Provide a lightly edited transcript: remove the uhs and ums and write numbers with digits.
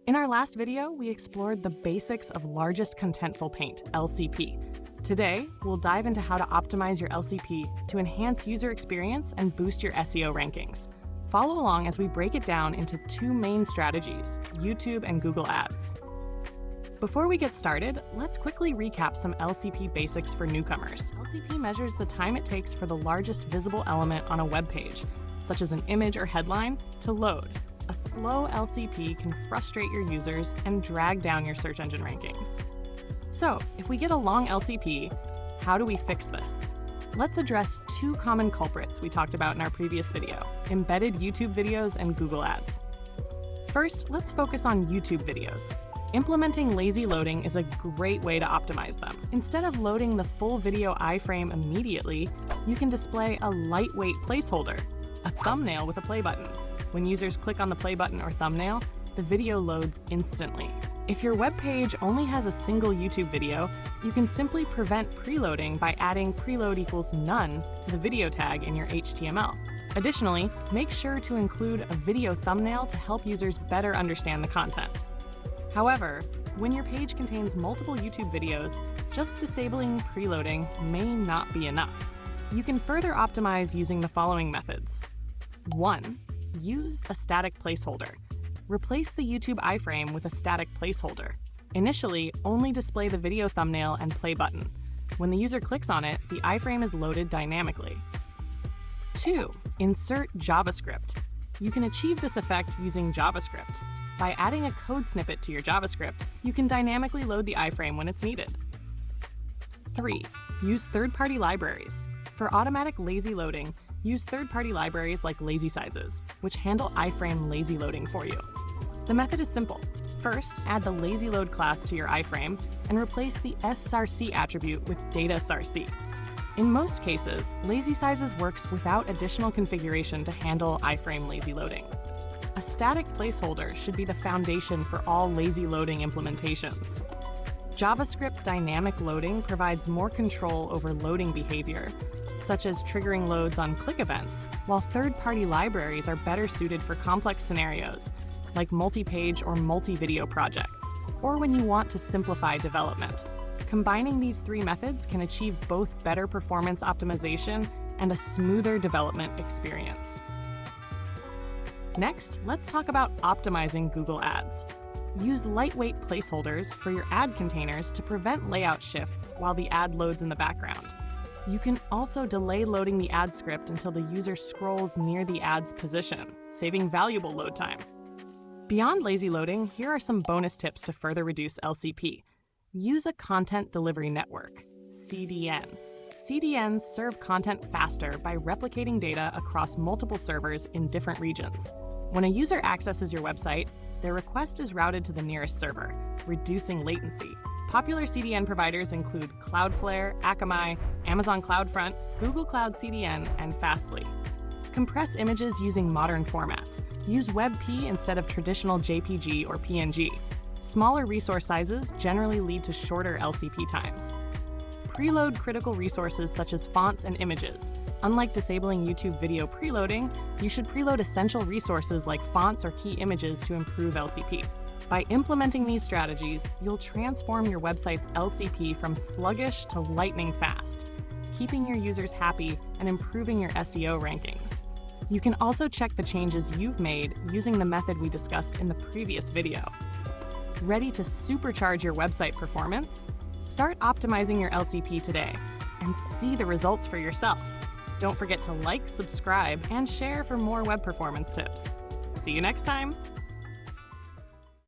In our last video, we explored the basics of Largest Contentful Paint, LCP. Today, we'll dive into how to optimize your LCP to enhance user experience and boost your SEO rankings. Follow along as we break it down into two main strategies, YouTube and Google Ads. Before we get started, let's quickly recap some LCP basics for newcomers. LCP measures the time it takes for the largest visible element on a web page, such as an image or headline, to load. A slow LCP can frustrate your users and drag down your search engine rankings. So, if we get a long LCP, how do we fix this? Let's address two common culprits we talked about in our previous video, embedded YouTube videos and Google Ads. First, let's focus on YouTube videos. Implementing lazy loading is a great way to optimize them. Instead of loading the full video iframe immediately, you can display a lightweight placeholder, a thumbnail with a play button. When users click on the play button or thumbnail, the video loads instantly. If your web page only has a single YouTube video, you can simply prevent preloading by adding preload equals none to the video tag in your HTML. Additionally, make sure to include a video thumbnail to help users better understand the content. However, when your page contains multiple YouTube videos, just disabling preloading may not be enough. You can further optimize using the following methods. 1. Use a static placeholder. Replace the YouTube iframe with a static placeholder. Initially, only display the video thumbnail and play button. When the user clicks on it, the iframe is loaded dynamically. 2. Insert JavaScript. You can achieve this effect using JavaScript. By adding a code snippet to your JavaScript, you can dynamically load the iframe when it's needed. 3. Use third-party libraries. For automatic lazy loading, use third-party libraries like Lazy Sizes, which handle iframe lazy loading for you. The method is simple. First, add the lazy load class to your iframe and replace the src attribute with data_src. In most cases, Lazy Sizes works without additional configuration to handle iframe lazy loading. A static placeholder should be the foundation for all lazy loading implementations. JavaScript dynamic loading provides more control over loading behavior, such as triggering loads on click events, while third-party libraries are better suited for complex scenarios, like multi-page or multi-video projects, or when you want to simplify development. Combining these three methods can achieve both better performance optimization and a smoother development experience. Next, let's talk about optimizing Google Ads. Use lightweight placeholders for your ad containers to prevent layout shifts while the ad loads in the background. You can also delay loading the ad script until the user scrolls near the ad's position, saving valuable load time. Beyond lazy loading, here are some bonus tips to further reduce LCP. Use a content delivery network, CDN. CDNs serve content faster by replicating data across multiple servers in different regions. When a user accesses your website, their request is routed to the nearest server, reducing latency. Popular CDN providers include Cloudflare, Akamai, Amazon CloudFront, Google Cloud CDN, and Fastly. Compress images using modern formats. Use WebP instead of traditional JPG or PNG. Smaller resource sizes generally lead to shorter LCP times. Preload critical resources such as fonts and images. Unlike disabling YouTube video preloading, you should preload essential resources like fonts or key images to improve LCP. By implementing these strategies, you'll transform your website's LCP from sluggish to lightning fast, keeping your users happy and improving your SEO rankings. You can also check the changes you've made using the method we discussed in the previous video. Ready to supercharge your website performance? Start optimizing your LCP today and see the results for yourself. Don't forget to like, subscribe, and share for more web performance tips. See you next time!